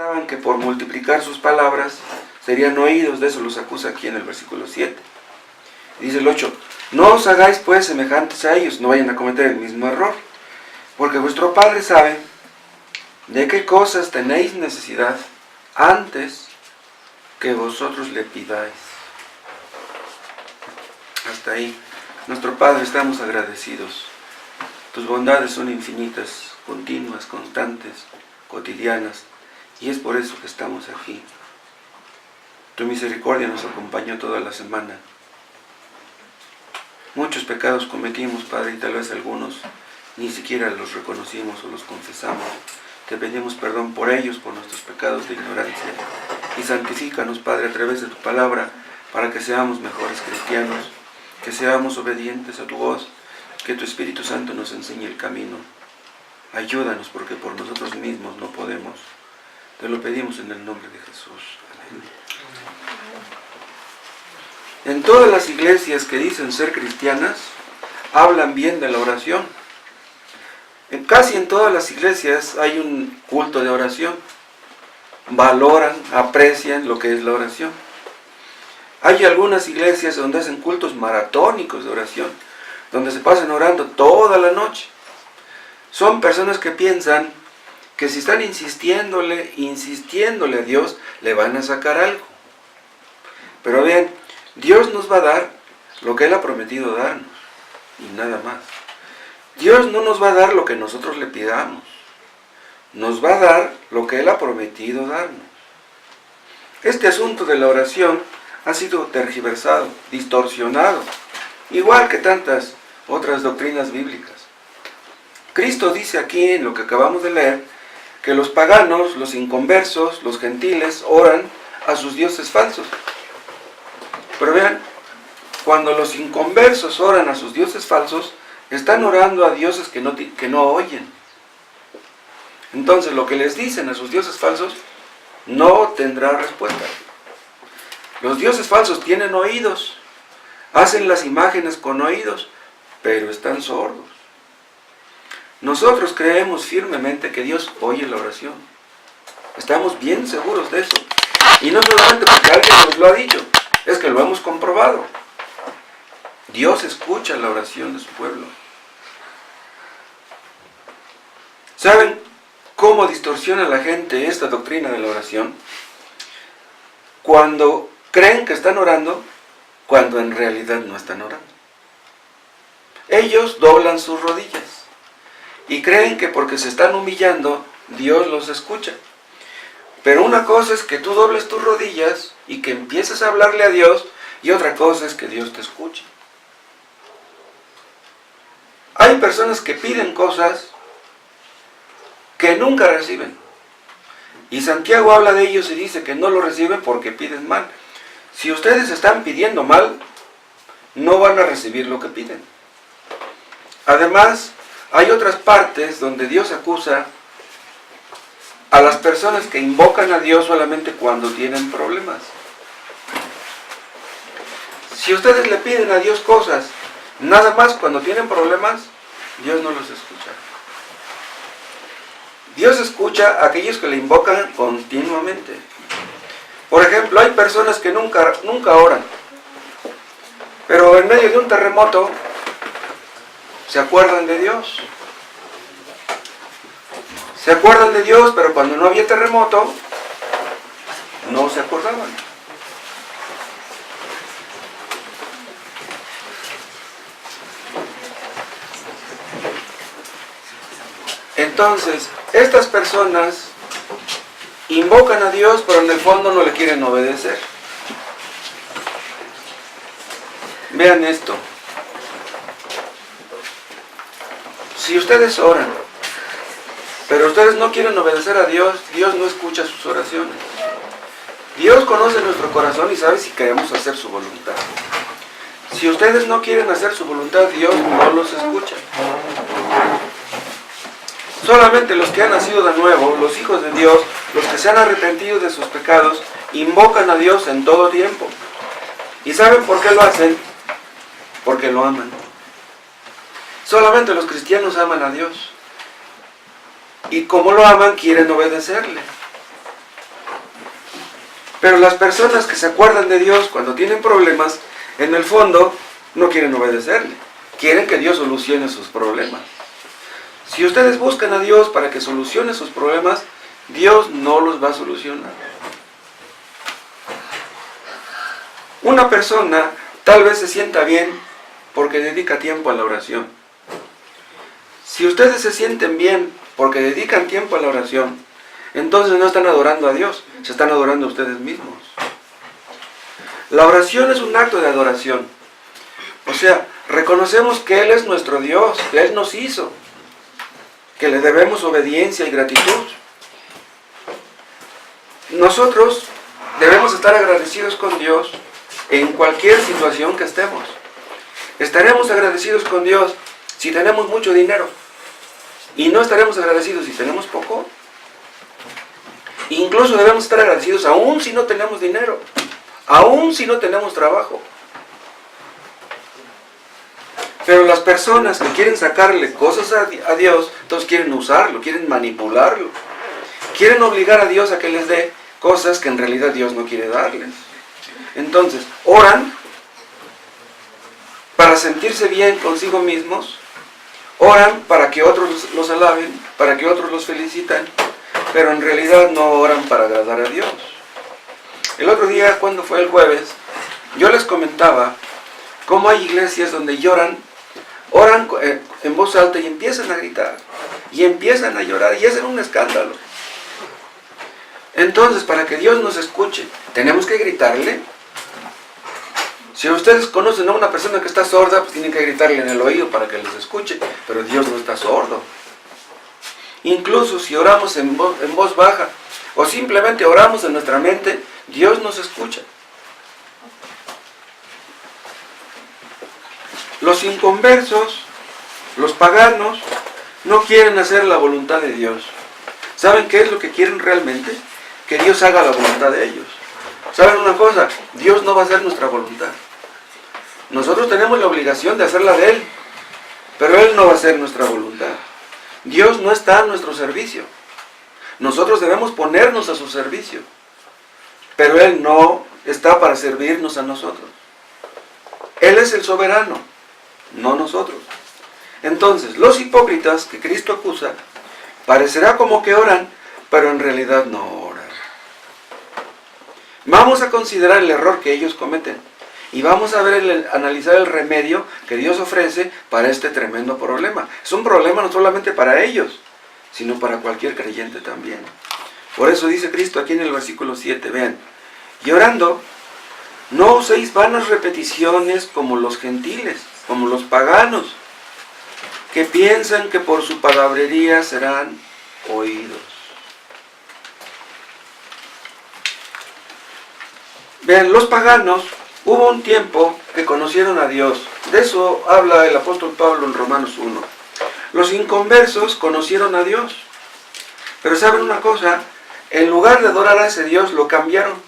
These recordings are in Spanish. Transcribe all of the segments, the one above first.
pensaban que por multiplicar sus palabras serían oídos. De eso los acusa aquí en el versículo 7. Dice el 8, no os hagáis pues semejantes a ellos, no vayan a cometer el mismo error, porque vuestro Padre sabe de qué cosas tenéis necesidad antes que vosotros le pidáis. Hasta ahí. Nuestro Padre, estamos agradecidos. Tus bondades son infinitas, continuas, constantes, cotidianas, y es por eso que estamos aquí. Tu misericordia nos acompañó toda la semana. Muchos pecados cometimos, Padre, y tal vez algunos ni siquiera los reconocimos o los confesamos. Te pedimos perdón por ellos, por nuestros pecados de ignorancia. Y santifícanos, Padre, a través de tu palabra, para que seamos mejores cristianos, que seamos obedientes a tu voz, que tu Espíritu Santo nos enseñe el camino. Ayúdanos, porque por nosotros mismos no podemos. Te lo pedimos en el nombre de Jesús. Amén. En todas las iglesias que dicen ser cristianas, hablan bien de la oración. Casi en todas las iglesias hay un culto de oración. Valoran, aprecian lo que es la oración. Hay algunas iglesias donde hacen cultos maratónicos de oración, donde se pasan orando toda la noche. Son personas que piensan que si están insistiéndole a Dios, le van a sacar algo. Pero bien, Dios nos va a dar lo que Él ha prometido darnos, y nada más. Dios no nos va a dar lo que nosotros le pidamos, nos va a dar lo que Él ha prometido darnos. Este asunto de la oración ha sido tergiversado, distorsionado, igual que tantas otras doctrinas bíblicas. Cristo dice aquí, en lo que acabamos de leer, que los paganos, los inconversos, los gentiles, oran a sus dioses falsos. Pero vean, cuando los inconversos oran a sus dioses falsos, están orando a dioses que no oyen. Entonces, lo que les dicen a sus dioses falsos no tendrá respuesta. Los dioses falsos tienen oídos, hacen las imágenes con oídos, pero están sordos. Nosotros creemos firmemente que Dios oye la oración. Estamos bien seguros de eso. Y no solamente porque alguien nos lo ha dicho, es que lo hemos comprobado. Dios escucha la oración de su pueblo. ¿Saben cómo distorsiona la gente esta doctrina de la oración? Cuando creen que están orando, cuando en realidad no están orando. Ellos doblan sus rodillas y creen que porque se están humillando, Dios los escucha. Pero una cosa es que tú dobles tus rodillas y que empieces a hablarle a Dios, y otra cosa es que Dios te escuche. Hay personas que piden cosas que nunca reciben. Y Santiago habla de ellos y dice que no lo reciben porque piden mal. Si ustedes están pidiendo mal, no van a recibir lo que piden. Además, hay otras partes donde Dios acusa a las personas que invocan a Dios solamente cuando tienen problemas. Si ustedes le piden a Dios cosas nada más cuando tienen problemas, Dios no los escucha. Dios escucha a aquellos que le invocan continuamente. Por ejemplo, hay personas que nunca oran, pero en medio de un terremoto se acuerdan de Dios. Se acuerdan de Dios, pero cuando no había terremoto, no se acordaban. Entonces, estas personas invocan a Dios, pero en el fondo no le quieren obedecer. Vean esto. Si ustedes oran, pero ustedes no quieren obedecer a Dios, Dios no escucha sus oraciones. Dios conoce nuestro corazón y sabe si queremos hacer su voluntad. Si ustedes no quieren hacer su voluntad, Dios no los escucha. Solamente los que han nacido de nuevo, los hijos de Dios, los que se han arrepentido de sus pecados, invocan a Dios en todo tiempo. ¿Y saben por qué lo hacen? Porque lo aman. Solamente los cristianos aman a Dios. Y como lo aman, quieren obedecerle. Pero las personas que se acuerdan de Dios cuando tienen problemas, en el fondo no quieren obedecerle. Quieren que Dios solucione sus problemas. Si ustedes buscan a Dios para que solucione sus problemas, Dios no los va a solucionar. Una persona tal vez se sienta bien porque dedica tiempo a la oración. Si ustedes se sienten bien porque dedican tiempo a la oración, entonces no están adorando a Dios, se están adorando a ustedes mismos. La oración es un acto de adoración. O sea, reconocemos que Él es nuestro Dios, que Él nos hizo, que le debemos obediencia y gratitud. Nosotros debemos estar agradecidos con Dios en cualquier situación que estemos. Estaremos agradecidos con Dios si tenemos mucho dinero y no estaremos agradecidos si tenemos poco. Incluso debemos estar agradecidos aún si no tenemos dinero, aún si no tenemos trabajo. Pero las personas que quieren sacarle cosas a Dios, entonces quieren usarlo, quieren manipularlo. Quieren obligar a Dios a que les dé cosas que en realidad Dios no quiere darles. Entonces, oran para sentirse bien consigo mismos, oran para que otros los alaben, para que otros los felicitan, pero en realidad no oran para agradar a Dios. El otro día, cuando fue el jueves, yo les comentaba cómo hay iglesias donde oran en voz alta y empiezan a gritar, y empiezan a llorar, y hacen un escándalo. Entonces, para que Dios nos escuche, ¿tenemos que gritarle? Si ustedes conocen a una persona que está sorda, pues tienen que gritarle en el oído para que les escuche, pero Dios no está sordo. Incluso si oramos en voz baja, o simplemente oramos en nuestra mente, Dios nos escucha. Los inconversos, los paganos, no quieren hacer la voluntad de Dios. ¿Saben qué es lo que quieren realmente? Que Dios haga la voluntad de ellos. ¿Saben una cosa? Dios no va a hacer nuestra voluntad. Nosotros tenemos la obligación de hacerla de Él, pero Él no va a hacer nuestra voluntad. Dios no está a nuestro servicio. Nosotros debemos ponernos a su servicio, pero Él no está para servirnos a nosotros. Él es el soberano, no nosotros. Entonces, los hipócritas que Cristo acusa, parecerá como que oran, pero en realidad no oran. Vamos a considerar el error que ellos cometen y vamos a analizar el remedio que Dios ofrece para este tremendo problema. Es un problema no solamente para ellos, sino para cualquier creyente también. Por eso dice Cristo aquí en el versículo 7, vean, y orando, no uséis vanas repeticiones como los gentiles, como los paganos, que piensan que por su palabrería serán oídos. Vean, los paganos, hubo un tiempo que conocieron a Dios. De eso habla el apóstol Pablo en Romanos 1. Los inconversos conocieron a Dios. Pero ¿saben una cosa? En lugar de adorar a ese Dios, lo cambiaron.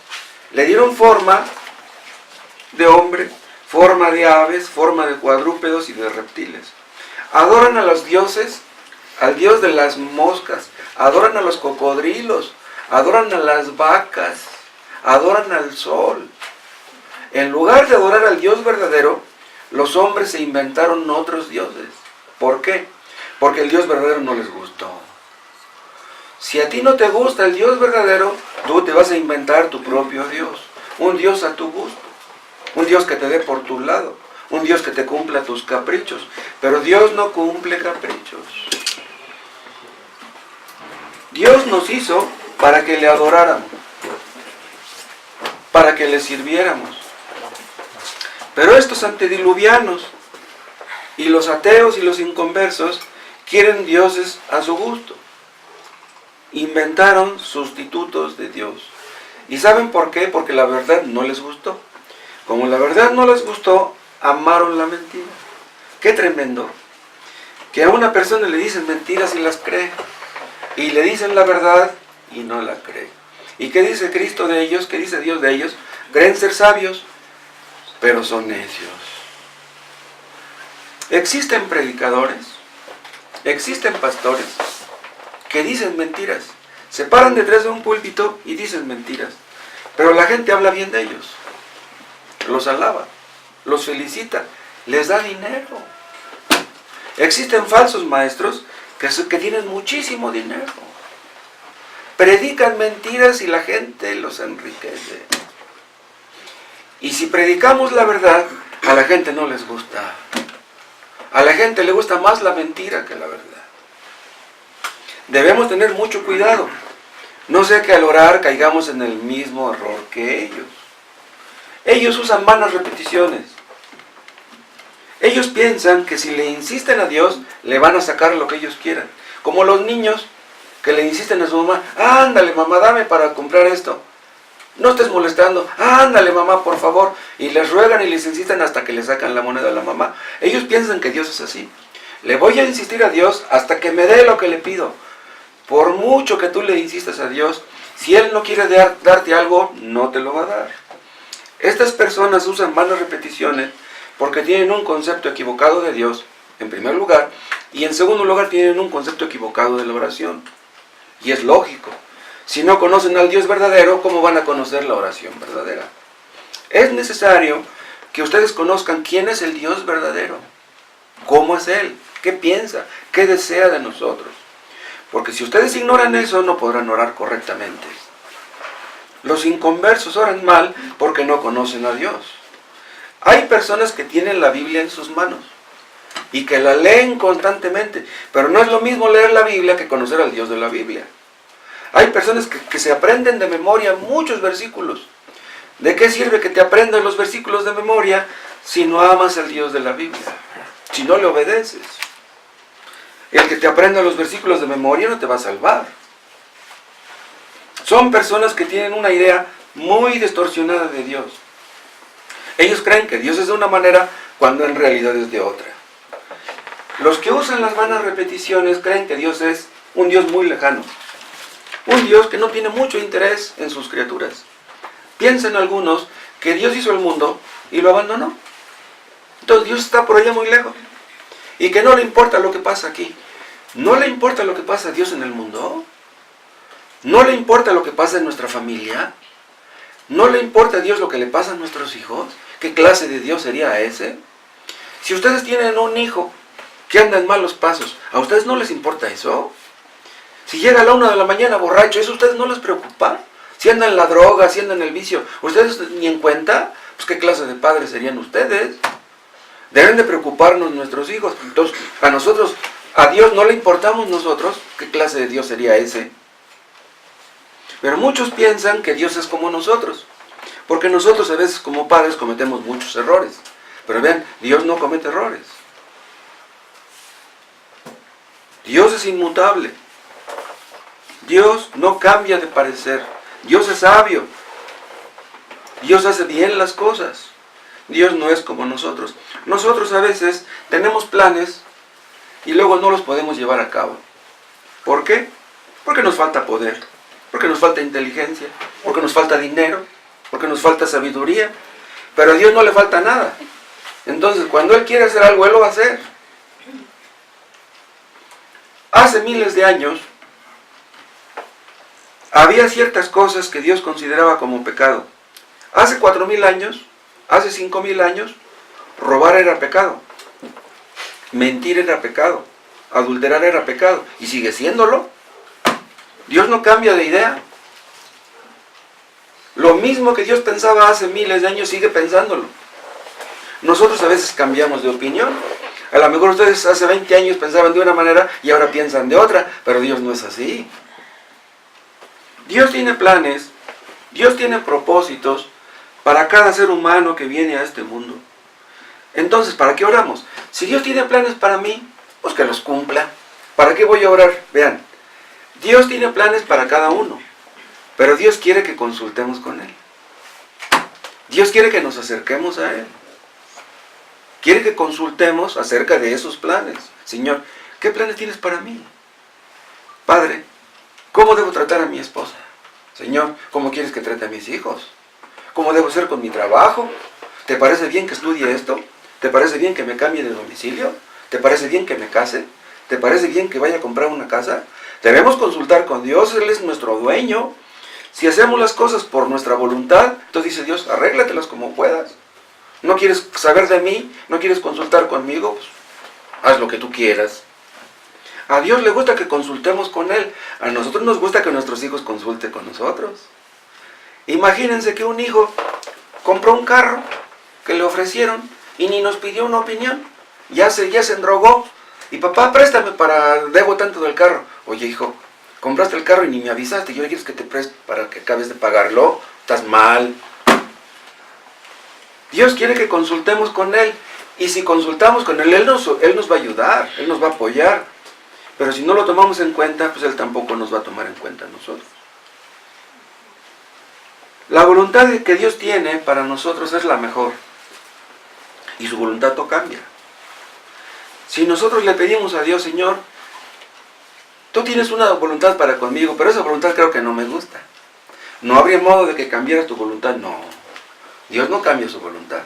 Le dieron forma de hombre, forma de aves, forma de cuadrúpedos y de reptiles. Adoran a los dioses, al dios de las moscas, adoran a los cocodrilos, adoran a las vacas, adoran al sol. En lugar de adorar al Dios verdadero, los hombres se inventaron otros dioses. ¿Por qué? Porque el Dios verdadero no les gustó. Si a ti no te gusta el Dios verdadero, tú te vas a inventar tu propio Dios. Un Dios a tu gusto. Un Dios que te dé por tu lado. Un Dios que te cumpla tus caprichos. Pero Dios no cumple caprichos. Dios nos hizo para que le adoráramos. Para que le sirviéramos. Pero estos antediluvianos y los ateos y los inconversos quieren dioses a su gusto. Inventaron sustitutos de Dios. ¿Y saben por qué? Porque la verdad no les gustó. Como la verdad no les gustó, amaron la mentira. ¡Qué tremendo! Que a una persona le dicen mentiras y las cree. Y le dicen la verdad y no la cree. ¿Y qué dice Cristo de ellos? ¿Qué dice Dios de ellos? Creen ser sabios, pero son necios. Existen predicadores, existen pastores que dicen mentiras. Se paran detrás de un púlpito y dicen mentiras. Pero la gente habla bien de ellos, los alaba, los felicita, les da dinero. Existen falsos maestros que tienen muchísimo dinero. Predican mentiras y la gente los enriquece. Y si predicamos la verdad, a la gente no les gusta. A la gente le gusta más la mentira que la verdad. Debemos tener mucho cuidado. No sea que al orar caigamos en el mismo error que ellos. Ellos usan vanas repeticiones. Ellos piensan que si le insisten a Dios, le van a sacar lo que ellos quieran. Como los niños que le insisten a su mamá, ándale mamá, dame para comprar esto. No estés molestando, ándale mamá, por favor. Y les ruegan y les insisten hasta que le sacan la moneda a la mamá. Ellos piensan que Dios es así. Le voy a insistir a Dios hasta que me dé lo que le pido. Por mucho que tú le insistas a Dios, si Él no quiere darte algo, no te lo va a dar. Estas personas usan vanas repeticiones porque tienen un concepto equivocado de Dios, en primer lugar, y en segundo lugar tienen un concepto equivocado de la oración. Y es lógico. Si no conocen al Dios verdadero, ¿cómo van a conocer la oración verdadera? Es necesario que ustedes conozcan quién es el Dios verdadero, cómo es Él, qué piensa, qué desea de nosotros. Porque si ustedes ignoran eso, no podrán orar correctamente. Los inconversos oran mal porque no conocen a Dios. Hay personas que tienen la Biblia en sus manos y que la leen constantemente, pero no es lo mismo leer la Biblia que conocer al Dios de la Biblia. Hay personas que se aprenden de memoria muchos versículos. ¿De qué sirve que te aprendas los versículos de memoria si no amas al Dios de la Biblia? Si no le obedeces. El que te aprenda los versículos de memoria no te va a salvar. Son personas que tienen una idea muy distorsionada de Dios. Ellos creen que Dios es de una manera cuando en realidad es de otra. Los que usan las vanas repeticiones creen que Dios es un Dios muy lejano. Un Dios que no tiene mucho interés en sus criaturas. Piensan algunos que Dios hizo el mundo y lo abandonó. Entonces Dios está por allá muy lejos. Y que no le importa lo que pasa aquí. ¿No le importa lo que pasa a Dios en el mundo? ¿No le importa lo que pasa en nuestra familia? ¿No le importa a Dios lo que le pasa a nuestros hijos? ¿Qué clase de Dios sería ese? Si ustedes tienen un hijo que anda en malos pasos, ¿a ustedes no les importa eso? Si llega a la 1 de la mañana borracho, ¿eso a ustedes no les preocupa? Si anda en la droga, si anda en el vicio, ¿ustedes ni en cuenta? Pues ¿qué clase de padres serían ustedes? Deben de preocuparnos nuestros hijos. Entonces, a Dios no le importamos nosotros, ¿qué clase de Dios sería ese? Pero muchos piensan que Dios es como nosotros, porque nosotros a veces como padres cometemos muchos errores. Pero vean, Dios no comete errores. Dios es inmutable. Dios no cambia de parecer. Dios es sabio. Dios hace bien las cosas. Dios no es como nosotros. Nosotros a veces tenemos planes y luego no los podemos llevar a cabo. ¿Por qué? Porque nos falta poder, porque nos falta inteligencia, porque nos falta dinero, porque nos falta sabiduría. Pero a Dios no le falta nada. Entonces, cuando Él quiere hacer algo, Él lo va a hacer. Hace miles de años, había ciertas cosas que Dios consideraba como pecado. Hace 4,000 años, hace 5,000 años, robar era pecado. Mentir era pecado. Adulterar era pecado. Y sigue siéndolo. Dios no cambia de idea. Lo mismo que Dios pensaba hace miles de años, sigue pensándolo. Nosotros a veces cambiamos de opinión. A lo mejor ustedes hace 20 años pensaban de una manera y ahora piensan de otra, pero Dios no es así. Dios tiene planes, Dios tiene propósitos para cada ser humano que viene a este mundo. Entonces, ¿para qué oramos? Si Dios tiene planes para mí, pues que los cumpla. ¿Para qué voy a orar? Vean, Dios tiene planes para cada uno, pero Dios quiere que consultemos con Él. Dios quiere que nos acerquemos a Él. Quiere que consultemos acerca de esos planes. Señor, ¿qué planes tienes para mí? Padre, ¿cómo debo tratar a mi esposa? Señor, ¿cómo quieres que trate a mis hijos? ¿Cómo debo ser con mi trabajo? ¿Te parece bien que estudie esto? ¿Te parece bien que me cambie de domicilio? ¿Te parece bien que me case? ¿Te parece bien que vaya a comprar una casa? Debemos consultar con Dios, Él es nuestro dueño. Si hacemos las cosas por nuestra voluntad, entonces dice Dios, arréglatelas como puedas. ¿No quieres saber de mí? ¿No quieres consultar conmigo? Pues, haz lo que tú quieras. A Dios le gusta que consultemos con Él. A nosotros nos gusta que nuestros hijos consulten con nosotros. Imagínense que un hijo compró un carro que le ofrecieron y ni nos pidió una opinión. Ya se endrogó. Y papá, préstame debo tanto del carro. Oye, hijo, compraste el carro y ni me avisaste. ¿Y ahora quieres que te preste para que acabes de pagarlo? Estás mal. Dios quiere que consultemos con Él. Y si consultamos con Él, Él nos va a ayudar, Él nos va a apoyar. Pero si no lo tomamos en cuenta, pues Él tampoco nos va a tomar en cuenta a nosotros. La voluntad que Dios tiene para nosotros es la mejor. Y su voluntad no cambia. Si nosotros le pedimos a Dios, Señor, tú tienes una voluntad para conmigo, pero esa voluntad creo que no me gusta. ¿No habría modo de que cambiaras tu voluntad? No. Dios no cambia su voluntad.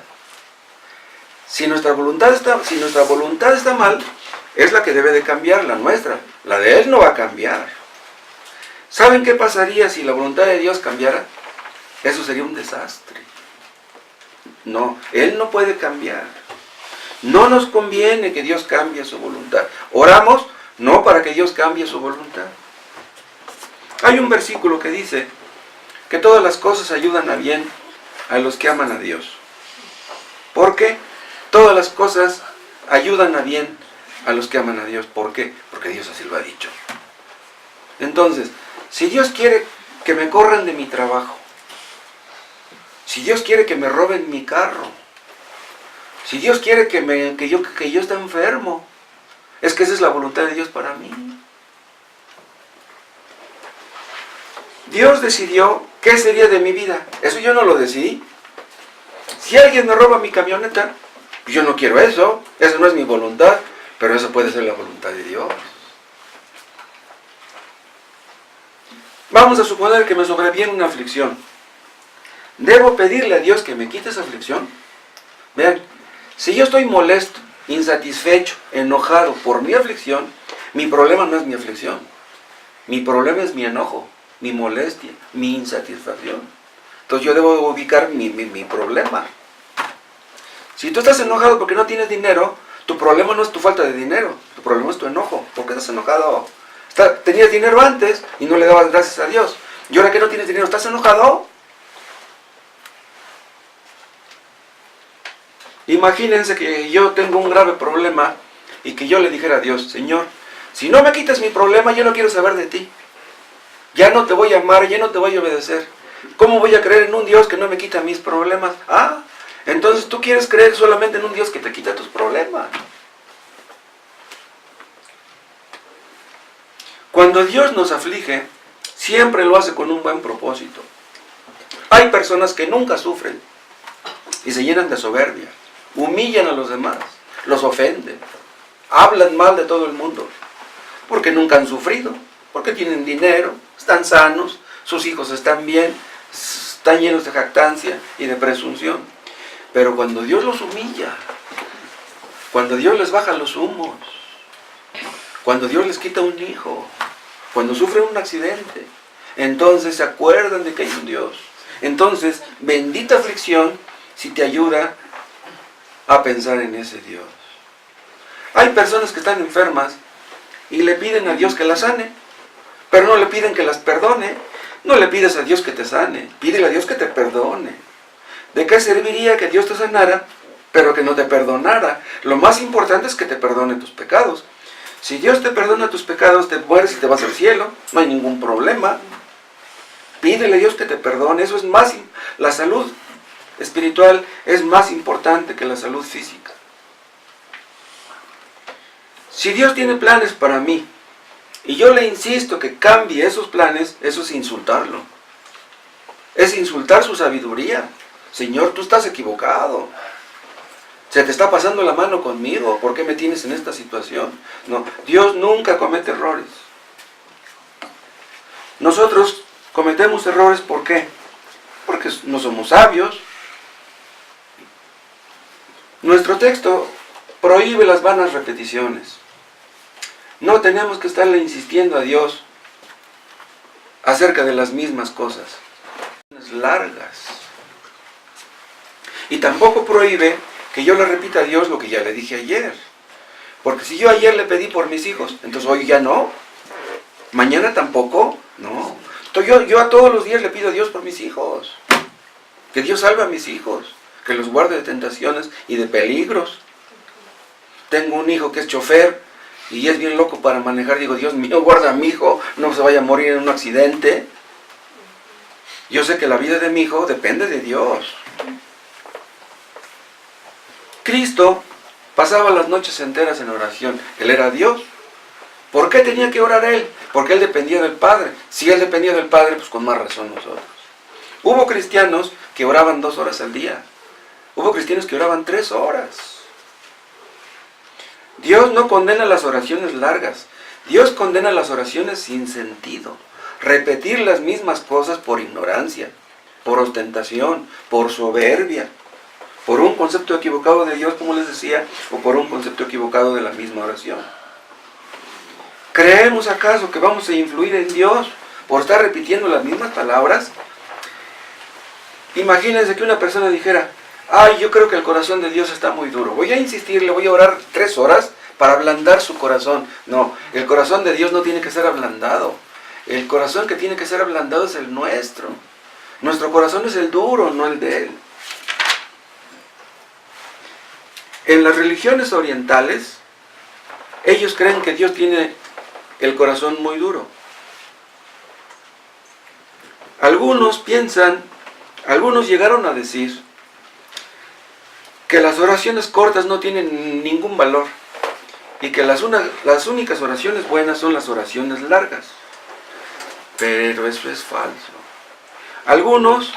Si nuestra voluntad está mal, es la que debe de cambiar, la nuestra. La de Él no va a cambiar. ¿Saben qué pasaría si la voluntad de Dios cambiara? Eso sería un desastre. No, Él no puede cambiar. No nos conviene que Dios cambie su voluntad. Oramos no para que Dios cambie su voluntad. Hay un versículo que dice que todas las cosas ayudan a bien a los que aman a Dios. ¿Por qué? Todas las cosas ayudan a bien a los que aman a Dios. ¿Por qué? Porque Dios así lo ha dicho. Entonces, si Dios quiere que me corran de mi trabajo, si Dios quiere que me roben mi carro, si Dios quiere que yo esté enfermo, es que esa es la voluntad de Dios para mí. Dios decidió qué sería de mi vida. Eso yo no lo decidí. Si alguien me roba mi camioneta, yo no quiero eso. Esa no es mi voluntad, pero eso puede ser la voluntad de Dios. Vamos a suponer que me sobreviene una aflicción. ¿Debo pedirle a Dios que me quite esa aflicción? Vean, si yo estoy molesto, insatisfecho, enojado por mi aflicción, mi problema no es mi aflicción. Mi problema es mi enojo, mi molestia, mi insatisfacción. Entonces yo debo ubicar mi problema. Si tú estás enojado porque no tienes dinero, tu problema no es tu falta de dinero, tu problema es tu enojo. ¿Por qué estás enojado? Tenías dinero antes y no le dabas gracias a Dios. Y ahora que no tienes dinero, ¿estás enojado? Imagínense que yo tengo un grave problema y que yo le dijera a Dios, Señor, si no me quitas mi problema, yo no quiero saber de ti. Ya no te voy a amar, ya no te voy a obedecer. ¿Cómo voy a creer en un Dios que no me quita mis problemas? Entonces tú quieres creer solamente en un Dios que te quita tus problemas. Cuando Dios nos aflige, siempre lo hace con un buen propósito. Hay personas que nunca sufren y se llenan de soberbia. Humillan a los demás, los ofenden, hablan mal de todo el mundo, porque nunca han sufrido, porque tienen dinero, están sanos, sus hijos están bien, están llenos de jactancia y de presunción. Pero cuando Dios los humilla, cuando Dios les baja los humos, cuando Dios les quita un hijo, cuando sufren un accidente, entonces se acuerdan de que hay un Dios. Entonces, bendita aflicción si te ayuda a pensar en ese Dios. Hay personas que están enfermas y le piden a Dios que las sane, pero no le piden que las perdone. No le pides a Dios que te sane, pídele a Dios que te perdone. ¿De qué serviría que Dios te sanara, pero que no te perdonara? Lo más importante es que te perdone tus pecados. Si Dios te perdona tus pecados, te mueres y te vas al cielo, no hay ningún problema. Pídele a Dios que te perdone, eso es más, la salud espiritual es más importante que la salud física. Si Dios tiene planes para mí, y yo le insisto que cambie esos planes, eso es insultarlo. Es insultar su sabiduría. Señor, tú estás equivocado. Se te está pasando la mano conmigo. ¿Por qué me tienes en esta situación? No, Dios nunca comete errores. Nosotros cometemos errores, ¿por qué? Porque no somos sabios. Nuestro texto prohíbe las vanas repeticiones. No tenemos que estarle insistiendo a Dios acerca de las mismas cosas. Largas. Y tampoco prohíbe que yo le repita a Dios lo que ya le dije ayer. Porque si yo ayer le pedí por mis hijos, entonces hoy ya no. Mañana tampoco, no. Entonces yo a todos los días le pido a Dios por mis hijos. Que Dios salve a mis hijos. Que los guarde de tentaciones y de peligros. Tengo un hijo que es chofer y es bien loco para manejar. Digo, Dios mío, guarda a mi hijo, no se vaya a morir en un accidente. Yo sé que la vida de mi hijo depende de Dios. Cristo pasaba las noches enteras en oración. Él era Dios. ¿Por qué tenía que orar Él? Porque Él dependía del Padre. Si Él dependía del Padre, pues con más razón nosotros. Hubo cristianos que oraban 2 horas al día. Hubo cristianos que oraban 3 horas. Dios no condena las oraciones largas. Dios condena las oraciones sin sentido. Repetir las mismas cosas por ignorancia, por ostentación, por soberbia, por un concepto equivocado de Dios, como les decía, o por un concepto equivocado de la misma oración. ¿Creemos acaso que vamos a influir en Dios por estar repitiendo las mismas palabras? Imagínense que una persona dijera, ay, yo creo que el corazón de Dios está muy duro. Voy a insistir, le voy a orar 3 horas para ablandar su corazón. No, el corazón de Dios no tiene que ser ablandado. El corazón que tiene que ser ablandado es el nuestro. Nuestro corazón es el duro, no el de Él. En las religiones orientales, ellos creen que Dios tiene el corazón muy duro. Algunos llegaron a decir que las oraciones cortas no tienen ningún valor y que las únicas oraciones buenas son las oraciones largas. Pero eso es falso. Algunos,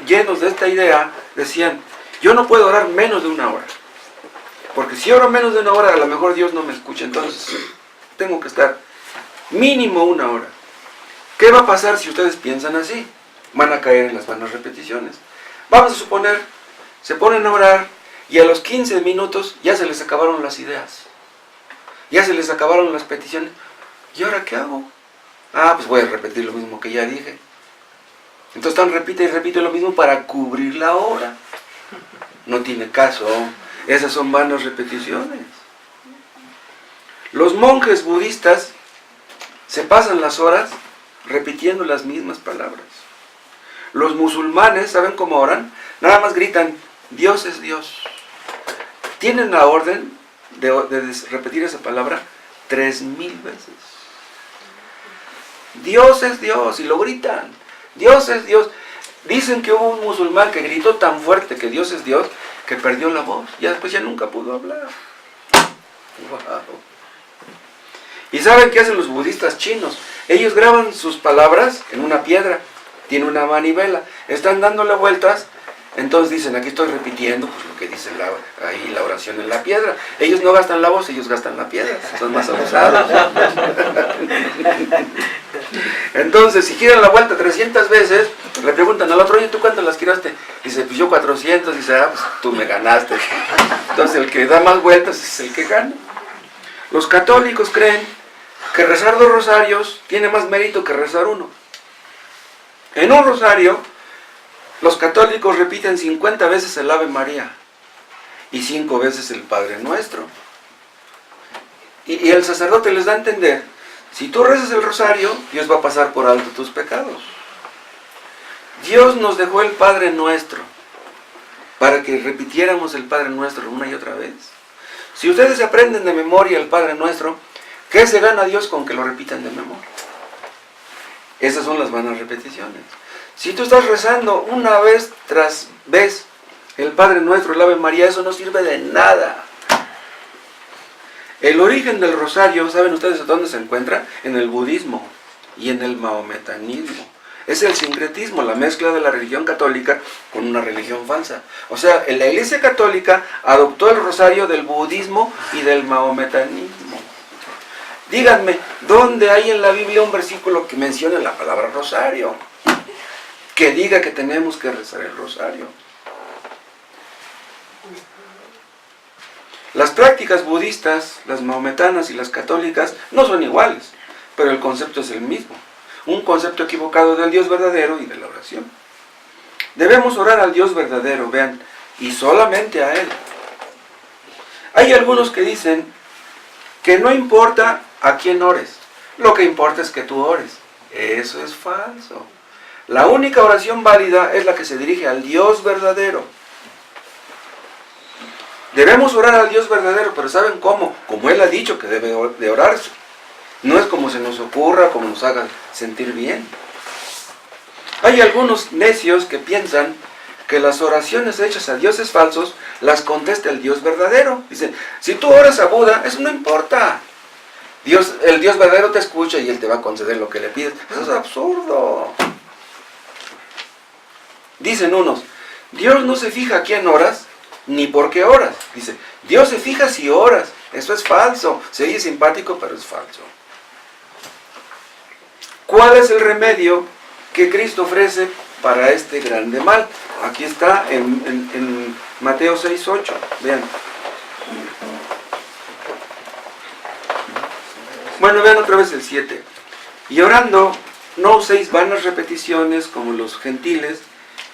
llenos de esta idea, decían, yo no puedo orar menos de 1 hora. Porque si oro menos de 1 hora, a lo mejor Dios no me escucha. Entonces, tengo que estar mínimo 1 hora. ¿Qué va a pasar si ustedes piensan así? Van a caer en las vanas repeticiones. Vamos a suponer, se ponen a orar y a los 15 minutos ya se les acabaron las ideas. Ya se les acabaron las peticiones. ¿Y ahora qué hago? Ah, pues voy a repetir lo mismo que ya dije. Entonces están repite y repite lo mismo para cubrir la hora. No tiene caso. Esas son vanas repeticiones. Los monjes budistas se pasan las horas repitiendo las mismas palabras. Los musulmanes, ¿saben cómo oran? Nada más gritan, Dios es Dios. Tienen la orden de repetir esa palabra 3000 veces. Dios es Dios, y lo gritan. Dios es Dios. Dicen que hubo un musulmán que gritó tan fuerte que Dios es Dios, que perdió la voz. Ya después ya nunca pudo hablar. Wow. ¿Y saben qué hacen los budistas chinos? Ellos graban sus palabras en una piedra. Tiene una manivela. Están dándole vueltas. Entonces dicen, aquí estoy repitiendo pues, lo que dice ahí la oración en la piedra. Ellos no gastan la voz, ellos gastan la piedra. Son más abusados. Entonces, si giran la vuelta 300 veces, le preguntan al otro, oye, ¿tú cuántas las giraste? Dice, pues yo 400. Dice, ah, pues tú me ganaste. Entonces, el que da más vueltas es el que gana. Los católicos creen que rezar 2 rosarios tiene más mérito que rezar 1. En un rosario, los católicos repiten 50 veces el Ave María y 5 veces el Padre Nuestro. Y el sacerdote les da a entender, si tú rezas el rosario, Dios va a pasar por alto tus pecados. Dios nos dejó el Padre Nuestro para que repitiéramos el Padre Nuestro una y otra vez. Si ustedes aprenden de memoria el Padre Nuestro, ¿qué se gana Dios con que lo repitan de memoria? Esas son las vanas repeticiones. Si tú estás rezando una vez tras vez el Padre Nuestro, el Ave María, eso no sirve de nada. El origen del rosario, ¿saben ustedes dónde se encuentra? En el budismo y en el maometanismo. Es el sincretismo, la mezcla de la religión católica con una religión falsa. O sea, la Iglesia Católica adoptó el rosario del budismo y del maometanismo. Díganme, ¿dónde hay en la Biblia un versículo que mencione la palabra rosario? Que diga que tenemos que rezar el rosario. Las prácticas budistas, las maometanas y las católicas no son iguales, pero el concepto es el mismo. un concepto equivocado del Dios verdadero y de la oración. Debemos orar al Dios verdadero, vean, y solamente a Él. Hay algunos que dicen que no importa a quién ores, lo que importa es que tú ores. Eso es falso. La única oración válida es la que se dirige al Dios verdadero. Debemos orar al Dios verdadero, pero ¿saben cómo? Como Él ha dicho que debe de orarse. No es como se nos ocurra, como nos haga sentir bien. Hay algunos necios que piensan que las oraciones hechas a dioses falsos las conteste el Dios verdadero. Dicen, si tú oras a Buda, eso no importa. El Dios verdadero te escucha y Él te va a conceder lo que le pides. Eso es absurdo. Dicen unos, Dios no se fija a quién oras, ni por qué oras. Dice, Dios se fija si oras. Eso es falso. Se oye simpático, pero es falso. ¿Cuál es el remedio que Cristo ofrece para este grande mal? Aquí está en Mateo 6:8. Vean. Bueno, vean otra vez el 7. Y orando, no uséis vanas repeticiones como los gentiles,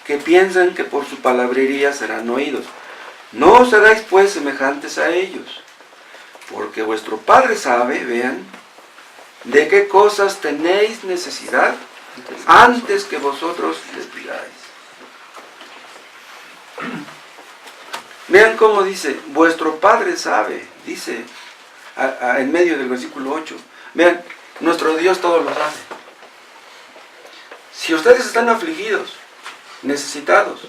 que piensan que por su palabrería serán oídos. No os hagáis pues semejantes a ellos, porque vuestro Padre sabe, vean, de qué cosas tenéis necesidad antes que vosotros les pidáis. Vean cómo dice, vuestro Padre sabe, dice en medio del versículo 8. Vean, nuestro Dios todo lo sabe. Si ustedes están afligidos, necesitados,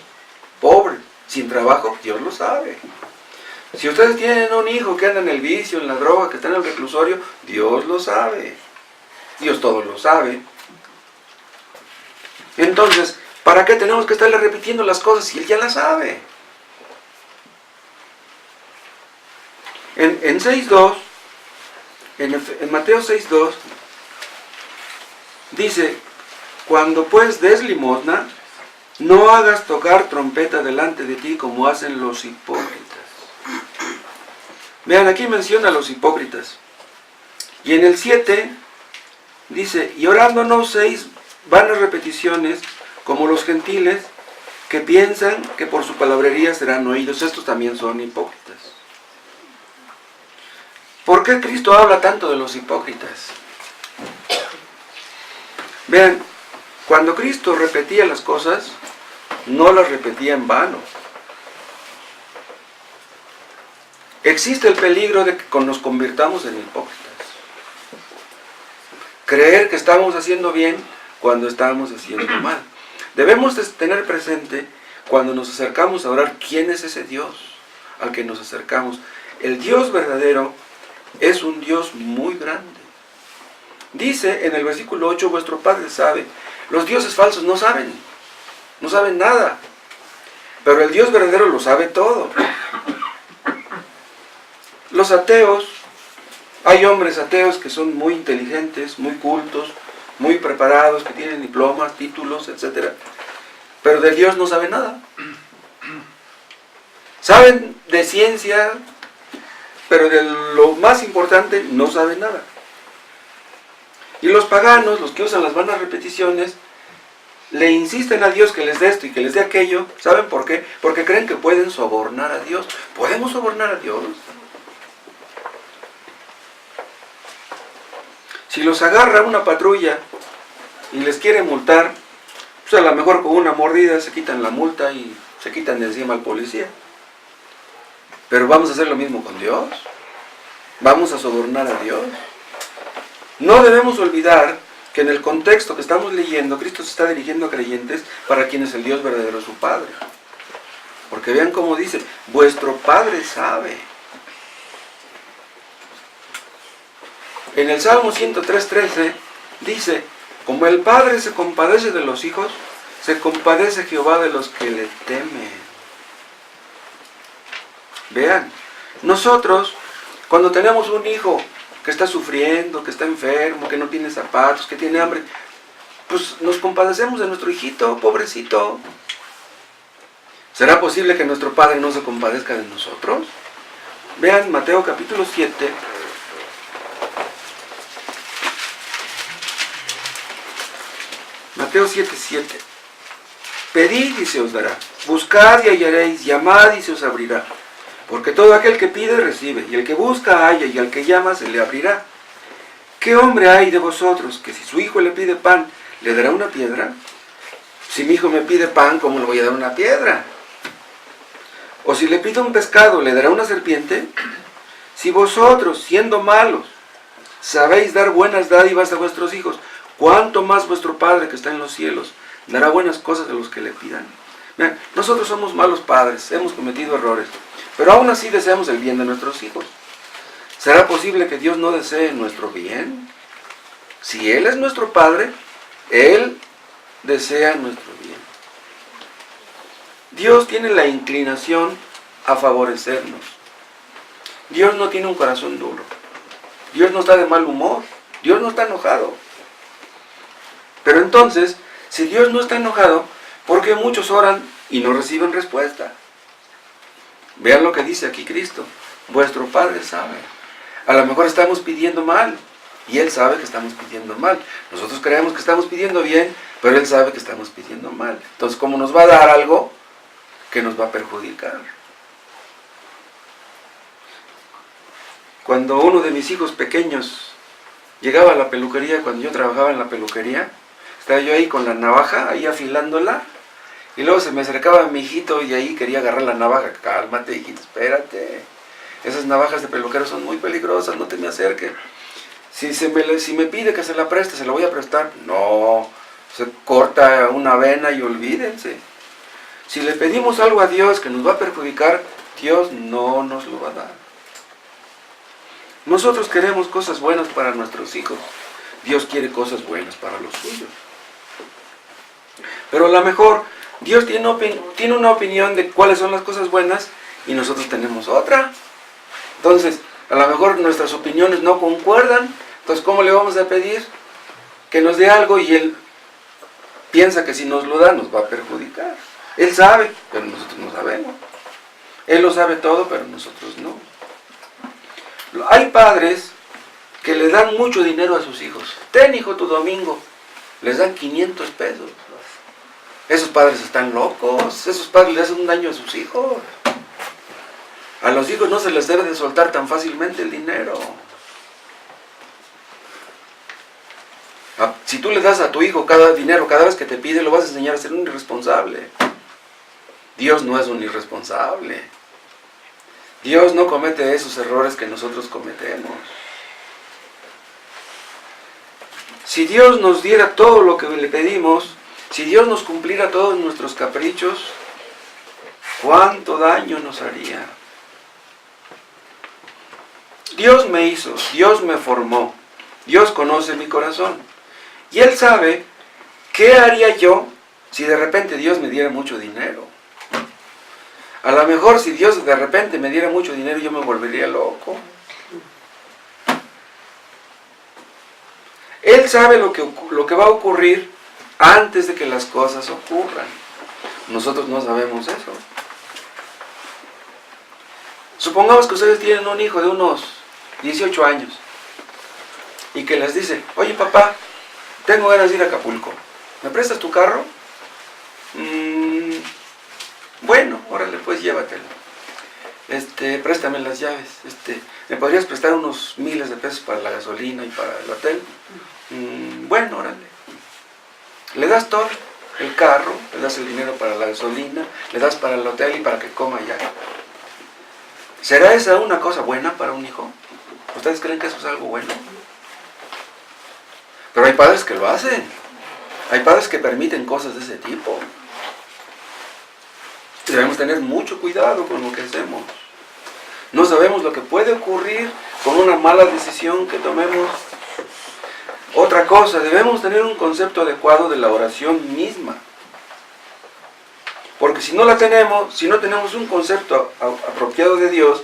pobres, sin trabajo, Dios lo sabe. Si ustedes tienen un hijo que anda en el vicio, en la droga, que está en el reclusorio, Dios lo sabe. Dios todo lo sabe. Entonces, ¿para qué tenemos que estarle repitiendo las cosas si Él ya las sabe? En 6.2, en Mateo 6.2, dice, cuando pues des limosna, no hagas tocar trompeta delante de ti como hacen los hipócritas. Vean, aquí menciona a los hipócritas. Y en el 7 dice, y orando no uséis vanas repeticiones como los gentiles que piensan que por su palabrería serán oídos. Estos también son hipócritas. ¿Por qué Cristo habla tanto de los hipócritas? Vean, cuando Cristo repetía las cosas, no las repetía en vano. Existe el peligro de que nos convirtamos en hipócritas. Creer que estamos haciendo bien cuando estamos haciendo mal. Debemos tener presente cuando nos acercamos a orar quién es ese Dios al que nos acercamos. El Dios verdadero es un Dios muy grande. Dice en el versículo 8, vuestro Padre sabe. Los dioses falsos no saben nada. Pero el Dios verdadero lo sabe todo. Los ateos, hay hombres ateos que son muy inteligentes, muy cultos, muy preparados, que tienen diplomas, títulos, etc. Pero de Dios no saben nada. Saben de ciencia, pero de lo más importante no saben nada. Y los paganos, los que usan las vanas repeticiones, le insisten a Dios que les dé esto y que les dé aquello. ¿Saben por qué? Porque creen que pueden sobornar a Dios. ¿Podemos sobornar a Dios? Si los agarra una patrulla y les quiere multar, pues a lo mejor con una mordida se quitan la multa y se quitan de encima al policía. Pero ¿vamos a hacer lo mismo con Dios? ¿Vamos a sobornar a Dios? No debemos olvidar que en el contexto que estamos leyendo, Cristo se está dirigiendo a creyentes para quienes el Dios verdadero es su Padre. Porque vean cómo dice, vuestro Padre sabe. En el Salmo 103:13 dice, como el Padre se compadece de los hijos, se compadece Jehová de los que le temen. Vean, nosotros cuando tenemos un hijo que está sufriendo, que está enfermo, que no tiene zapatos, que tiene hambre, pues nos compadecemos de nuestro hijito, pobrecito. ¿Será posible que nuestro Padre no se compadezca de nosotros? Vean Mateo capítulo 7. Mateo 7:7. Pedid y se os dará, buscad y hallaréis, llamad y se os abrirá. Porque todo aquel que pide recibe, y el que busca halla, y al que llama se le abrirá. ¿Qué hombre hay de vosotros que si su hijo le pide pan, le dará una piedra? Si mi hijo me pide pan, ¿cómo le voy a dar una piedra? O si le pido un pescado, ¿le dará una serpiente? Si vosotros, siendo malos, sabéis dar buenas dádivas a vuestros hijos, ¿cuánto más vuestro Padre que está en los cielos dará buenas cosas a los que le pidan? Vean, nosotros somos malos padres, hemos cometido errores, pero aún así deseamos el bien de nuestros hijos. ¿Será posible que Dios no desee nuestro bien? Si Él es nuestro Padre, Él desea nuestro bien. Dios tiene la inclinación a favorecernos. Dios no tiene un corazón duro. Dios no está de mal humor. Dios no está enojado. Pero entonces, si Dios no está enojado, ¿por qué muchos oran y no reciben respuesta? Vean lo que dice aquí Cristo. Vuestro Padre sabe. A lo mejor estamos pidiendo mal y Él sabe que estamos pidiendo mal. Nosotros creemos que estamos pidiendo bien, pero Él sabe que estamos pidiendo mal. Entonces, ¿cómo nos va a dar algo que nos va a perjudicar? Cuando uno de mis hijos pequeños llegaba a la peluquería, cuando yo trabajaba en la peluquería, estaba yo ahí con la navaja, ahí afilándola, y luego se me acercaba mi hijito y ahí quería agarrar la navaja. Cálmate, hijito, espérate. Esas navajas de peluquero son muy peligrosas, no te me acerques. Si me pide que se la preste, ¿se la voy a prestar? No, se corta una vena y olvídense. Si le pedimos algo a Dios que nos va a perjudicar, Dios no nos lo va a dar. Nosotros queremos cosas buenas para nuestros hijos. Dios quiere cosas buenas para los suyos. Pero a lo mejor Dios tiene una opinión de cuáles son las cosas buenas y nosotros tenemos otra. Entonces, a lo mejor nuestras opiniones no concuerdan. Entonces, ¿cómo le vamos a pedir que nos dé algo y Él piensa que si nos lo da nos va a perjudicar? Él sabe, pero nosotros no sabemos. Él lo sabe todo, pero nosotros no. Hay padres que le dan mucho dinero a sus hijos. Ten, hijo, tu domingo. Les dan 500 pesos. Esos padres están locos. Esos padres le hacen un daño a sus hijos. A los hijos no se les debe de soltar tan fácilmente el dinero. Si tú le das a tu hijo dinero cada vez que te pide, lo vas a enseñar a ser un irresponsable. Dios no es un irresponsable. Dios no comete esos errores que nosotros cometemos. Si Dios nos diera todo lo que le pedimos, si Dios nos cumpliera todos nuestros caprichos, ¿cuánto daño nos haría? Dios me hizo, Dios me formó, Dios conoce mi corazón. Y Él sabe qué haría yo si de repente Dios me diera mucho dinero. A lo mejor si Dios de repente me diera mucho dinero, yo me volvería loco. Él sabe lo que va a ocurrir antes de que las cosas ocurran. Nosotros no sabemos eso. Supongamos que ustedes tienen un hijo de unos 18 años y que les dice: oye, papá, tengo ganas de ir a Acapulco, ¿me prestas tu carro? Bueno, órale, pues llévatelo. Préstame las llaves. ¿Me podrías prestar unos miles de pesos para la gasolina y para el hotel? Bueno, órale. Le das todo, el carro, le das el dinero para la gasolina, le das para el hotel y para que coma ya. ¿Será esa una cosa buena para un hijo? ¿Ustedes creen que eso es algo bueno? Pero hay padres que lo hacen. Hay padres que permiten cosas de ese tipo. Debemos tener mucho cuidado con lo que hacemos. No sabemos lo que puede ocurrir con una mala decisión que tomemos. Otra cosa, debemos tener un concepto adecuado de la oración misma. Porque si no la tenemos, si no tenemos un concepto apropiado de Dios,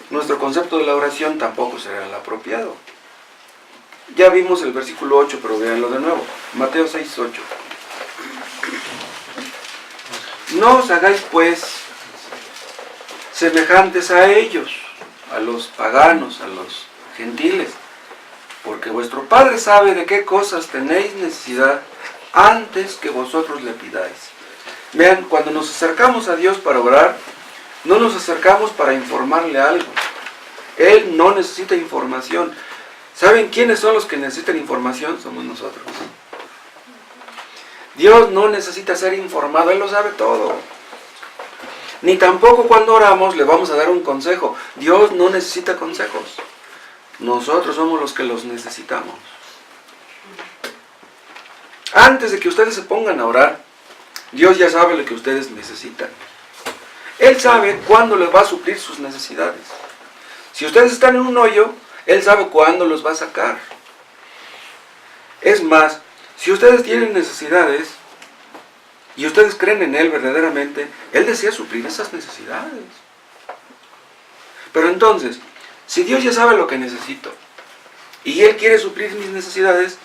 nuestro concepto de la oración tampoco será el apropiado. Ya vimos el versículo 8, pero véanlo de nuevo. Mateo 6:8. No os hagáis pues semejantes a ellos, a los paganos, a los gentiles, porque vuestro Padre sabe de qué cosas tenéis necesidad antes que vosotros le pidáis. Vean, cuando nos acercamos a Dios para orar, no nos acercamos para informarle algo. Él no necesita información. ¿Saben quiénes son los que necesitan información? Somos nosotros. Dios no necesita ser informado, Él lo sabe todo. Ni tampoco cuando oramos le vamos a dar un consejo. Dios no necesita consejos. Nosotros somos los que los necesitamos. Antes de que ustedes se pongan a orar, Dios ya sabe lo que ustedes necesitan. Él sabe cuándo les va a suplir sus necesidades. Si ustedes están en un hoyo, Él sabe cuándo los va a sacar. Es más, si ustedes tienen necesidades y ustedes creen en Él verdaderamente, Él desea suplir esas necesidades. Pero entonces, si Dios ya sabe lo que necesito y Él quiere suplir mis necesidades,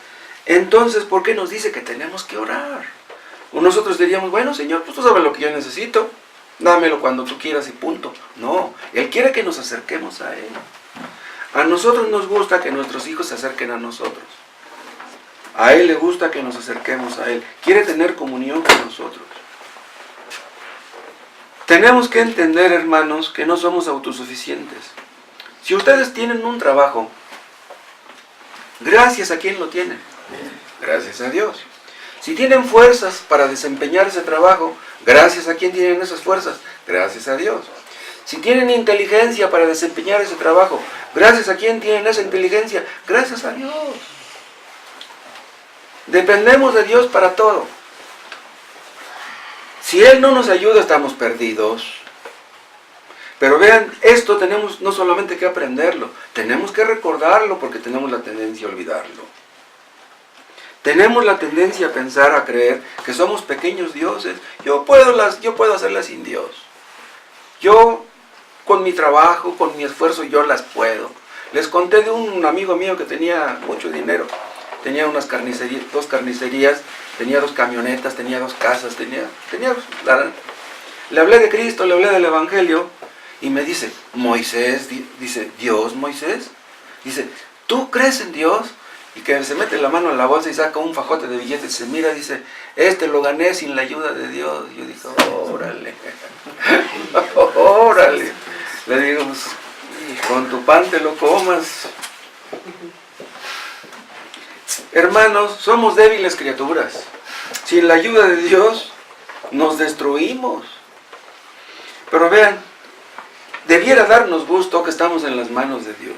entonces, ¿por qué nos dice que tenemos que orar? O nosotros diríamos, bueno, Señor, pues tú sabes lo que yo necesito, dámelo cuando tú quieras y punto. No, Él quiere que nos acerquemos a Él. A nosotros nos gusta que nuestros hijos se acerquen a nosotros. A Él le gusta que nos acerquemos a Él. Quiere tener comunión con nosotros. Tenemos que entender, hermanos, que no somos autosuficientes. Si ustedes tienen un trabajo, gracias a quién lo tienen. Gracias a Dios. Si tienen fuerzas para desempeñar ese trabajo, gracias a quién tienen esas fuerzas. Gracias a Dios. Si tienen inteligencia para desempeñar ese trabajo, gracias a quién tienen esa inteligencia. Gracias a Dios. Dependemos de Dios para todo. Si Él no nos ayuda, estamos perdidos. Pero vean, esto tenemos no solamente que aprenderlo, tenemos que recordarlo porque tenemos la tendencia a olvidarlo. Tenemos la tendencia a pensar, a creer que somos pequeños dioses. Yo puedo hacerlas sin Dios. Yo, con mi trabajo, con mi esfuerzo, yo las puedo. Les conté de un amigo mío que tenía mucho dinero. Tenía dos carnicerías, tenía 2 camionetas, tenía 2 casas, le hablé de Cristo, le hablé del Evangelio, y me dice, Moisés, dice, ¿Dios, Moisés? Dice, ¿tú crees en Dios? Y que se mete la mano en la bolsa y saca un fajote de billetes y se mira, dice, lo gané sin la ayuda de Dios. Y yo dije, órale, órale. Le digo, pues, con tu pan te lo comas. Hermanos, somos débiles criaturas. Sin la ayuda de Dios, nos destruimos. Pero vean, debiera darnos gusto que estamos en las manos de Dios.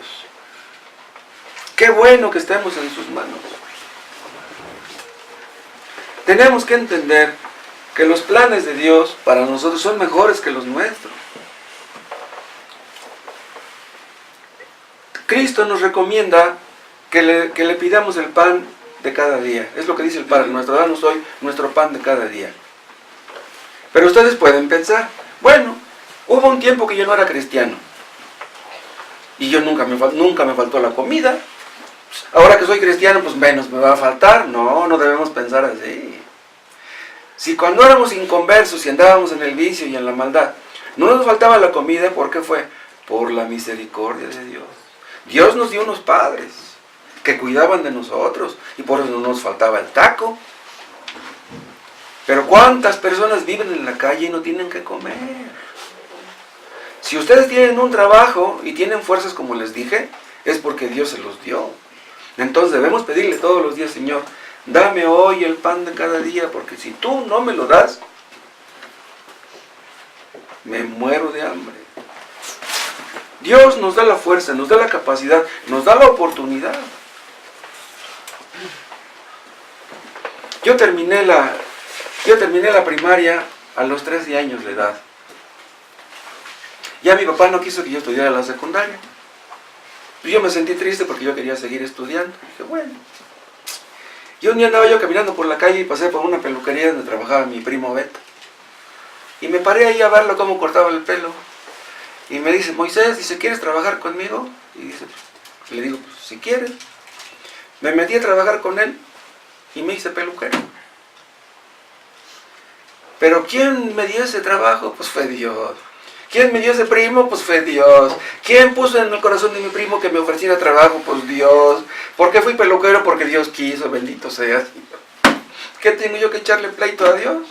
Qué bueno que estemos en sus manos. Tenemos que entender que los planes de Dios para nosotros son mejores que los nuestros. Cristo nos recomienda que le pidamos el pan de cada día. Es lo que dice el Padre nuestro, danos hoy nuestro pan de cada día. Pero ustedes pueden pensar, bueno, hubo un tiempo que yo no era cristiano. Y yo nunca me faltó la comida. Ahora que soy cristiano, pues menos me va a faltar. No, no debemos pensar así. Si cuando éramos inconversos y andábamos en el vicio y en la maldad, no nos faltaba la comida, ¿por qué fue? Por la misericordia de Dios. Dios nos dio unos padres que cuidaban de nosotros y por eso no nos faltaba el taco. Pero ¿cuántas personas viven en la calle y no tienen que comer? Si ustedes tienen un trabajo y tienen fuerzas como les dije, es porque Dios se los dio. Entonces debemos pedirle todos los días, Señor, dame hoy el pan de cada día, porque si tú no me lo das, me muero de hambre. Dios nos da la fuerza, nos da la capacidad, nos da la oportunidad. Yo terminé la primaria a los 13 años de edad. Ya mi papá no quiso que yo estudiara la secundaria. Yo me sentí triste porque yo quería seguir estudiando. Dije, bueno. Y un día andaba yo caminando por la calle y pasé por una peluquería donde trabajaba mi primo Beto. Y me paré ahí a verlo cómo cortaba el pelo. Y me dice, Moisés, dice, ¿quieres trabajar conmigo? Y dice, le digo, pues si quieres. Me metí a trabajar con él y me hice peluquero. Pero ¿quién me dio ese trabajo? Pues fue Dios. ¿Quién me dio ese primo? Pues fue Dios. ¿Quién puso en el corazón de mi primo que me ofreciera trabajo? Pues Dios. ¿Por qué fui peluquero? Porque Dios quiso, bendito sea. ¿Qué tengo yo que echarle pleito a Dios?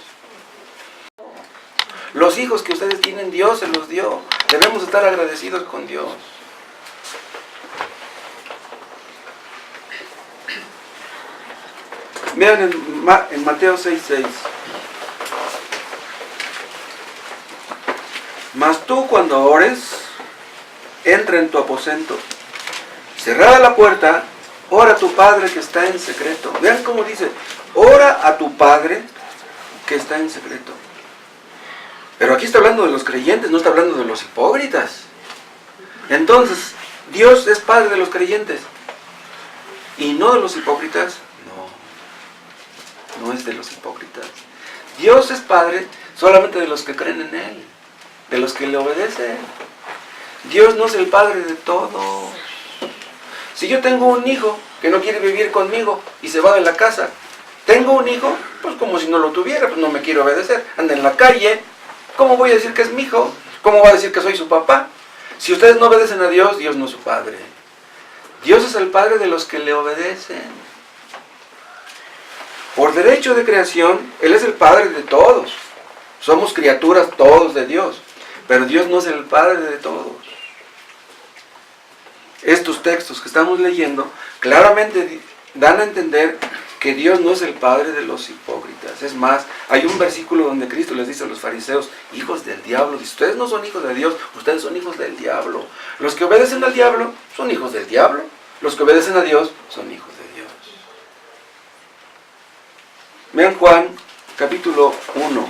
Los hijos que ustedes tienen, Dios se los dio. Debemos estar agradecidos con Dios. Vean en Mateo 6:6. Mas tú cuando ores, entra en tu aposento, cerrada la puerta, ora a tu Padre que está en secreto. Vean cómo dice, ora a tu Padre que está en secreto. Pero aquí está hablando de los creyentes, no está hablando de los hipócritas. Entonces, ¿Dios es Padre de los creyentes y no de los hipócritas? No, no es de los hipócritas. Dios es Padre solamente de los que creen en Él, de los que le obedecen. Dios no es el Padre de todos. Si yo tengo un hijo que no quiere vivir conmigo y se va de la casa, tengo un hijo, pues como si no lo tuviera, pues no me quiere obedecer, anda en la calle. ¿Cómo voy a decir que es mi hijo? ¿Cómo va a decir que soy su papá? Si ustedes no obedecen a Dios, Dios no es su Padre. Dios es el Padre de los que le obedecen. Por derecho de creación, Él es el Padre de todos. Somos criaturas todos de Dios, pero Dios no es el Padre de todos. Estos textos que estamos leyendo claramente dan a entender que Dios no es el Padre de los hipócritas. Es más, hay un versículo donde Cristo les dice a los fariseos, hijos del diablo, dice, ustedes no son hijos de Dios, ustedes son hijos del diablo. Los que obedecen al diablo son hijos del diablo, los que obedecen a Dios son hijos de Dios. Vean Juan, capítulo 1.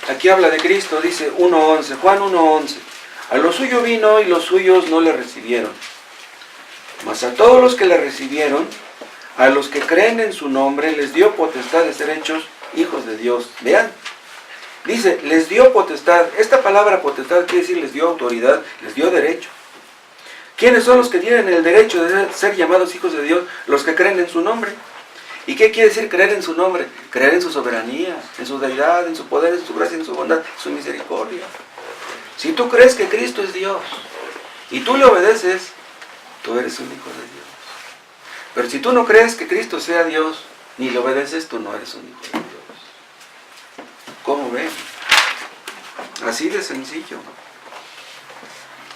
Aquí habla de Cristo, dice 1:11, Juan 1:11. A lo suyo vino y los suyos no le recibieron. Mas a todos los que le recibieron, a los que creen en su nombre, les dio potestad de ser hechos hijos de Dios. Vean, dice, les dio potestad. Esta palabra potestad quiere decir les dio autoridad, les dio derecho. ¿Quiénes son los que tienen el derecho de ser llamados hijos de Dios? Los que creen en su nombre. ¿Y qué quiere decir creer en su nombre? Creer en su soberanía, en su deidad, en su poder, en su gracia, en su bondad, en su misericordia. Si tú crees que Cristo es Dios y tú le obedeces, tú eres un hijo de Dios. Pero si tú no crees que Cristo sea Dios, ni le obedeces, tú no eres un hijo de Dios. ¿Cómo ven? Así de sencillo.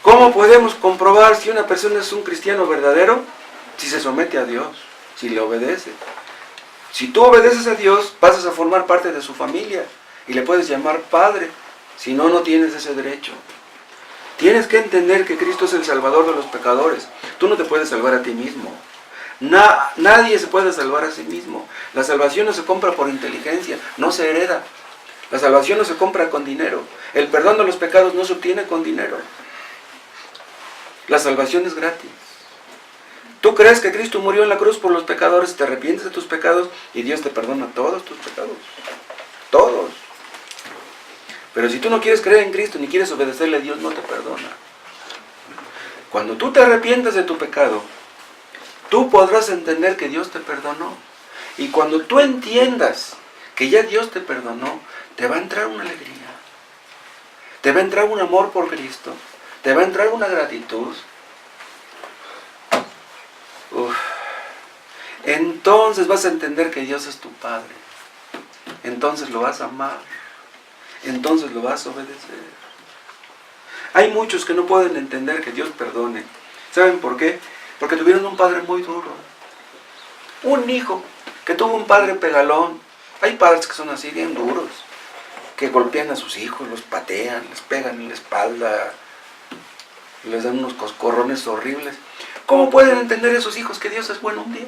¿Cómo podemos comprobar si una persona es un cristiano verdadero? Si se somete a Dios, si le obedece. Si tú obedeces a Dios, pasas a formar parte de su familia y le puedes llamar Padre. Si no, no tienes ese derecho. Tienes que entender que Cristo es el Salvador de los pecadores. Tú no te puedes salvar a ti mismo. Nadie se puede salvar a sí mismo. La salvación no se compra por inteligencia, no se hereda. La salvación no se compra con dinero. El perdón de los pecados no se obtiene con dinero. La salvación es gratis. Tú crees que Cristo murió en la cruz por los pecadores, te arrepientes de tus pecados y Dios te perdona todos tus pecados. Todos. Pero si tú no quieres creer en Cristo ni quieres obedecerle a Dios, no te perdona. Cuando tú te arrepientes de tu pecado, tú podrás entender que Dios te perdonó. Y cuando tú entiendas que ya Dios te perdonó, te va a entrar una alegría. Te va a entrar un amor por Cristo. Te va a entrar una gratitud. Entonces vas a entender que Dios es tu Padre. Entonces lo vas a amar. Entonces lo vas a obedecer. Hay muchos que no pueden entender que Dios perdone. ¿Saben por qué? Porque tuvieron un padre muy duro. Un hijo que tuvo un padre pegalón. Hay padres que son así bien duros, que golpean a sus hijos, los patean, les pegan en la espalda, les dan unos coscorrones horribles. ¿Cómo pueden entender esos hijos que Dios es bueno un día?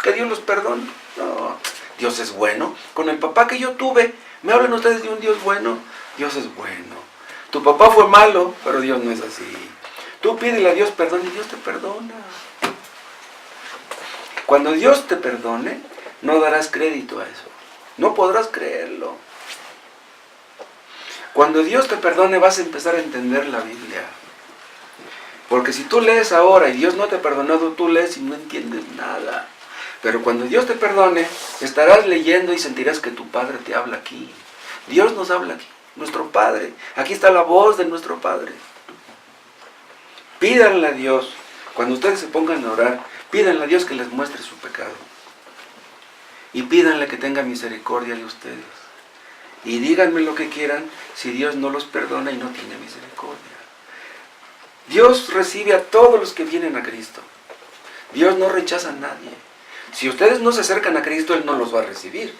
Que Dios los perdone. No, Dios es bueno. Con el papá que yo tuve, ¿me hablan ustedes de un Dios bueno? Dios es bueno. Tu papá fue malo, pero Dios no es así. Tú pídele a Dios perdón y Dios te perdona. Cuando Dios te perdone, no darás crédito a eso. No podrás creerlo. Cuando Dios te perdone, vas a empezar a entender la Biblia. Porque si tú lees ahora y Dios no te ha perdonado, tú lees y no entiendes nada. Pero cuando Dios te perdone, estarás leyendo y sentirás que tu Padre te habla aquí. Dios nos habla aquí, nuestro Padre. Aquí está la voz de nuestro Padre. Pídanle a Dios, cuando ustedes se pongan a orar, pídanle a Dios que les muestre su pecado. Y pídanle que tenga misericordia de ustedes. Y díganme lo que quieran si Dios no los perdona y no tiene misericordia. Dios recibe a todos los que vienen a Cristo. Dios no rechaza a nadie. Si ustedes no se acercan a Cristo, Él no los va a recibir.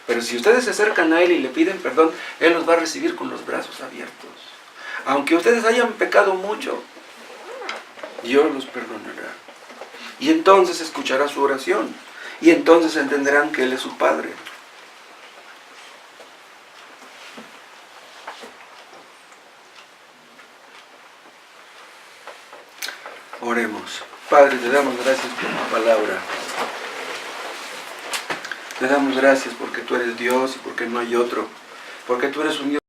Pero si ustedes se acercan a Él y le piden perdón, Él los va a recibir con los brazos abiertos. Aunque ustedes hayan pecado mucho, Dios los perdonará. Y entonces escuchará su oración. Y entonces entenderán que Él es su Padre. Oremos. Padre, te damos gracias por tu palabra. Te damos gracias porque tú eres Dios y porque no hay otro. Porque tú eres un Dios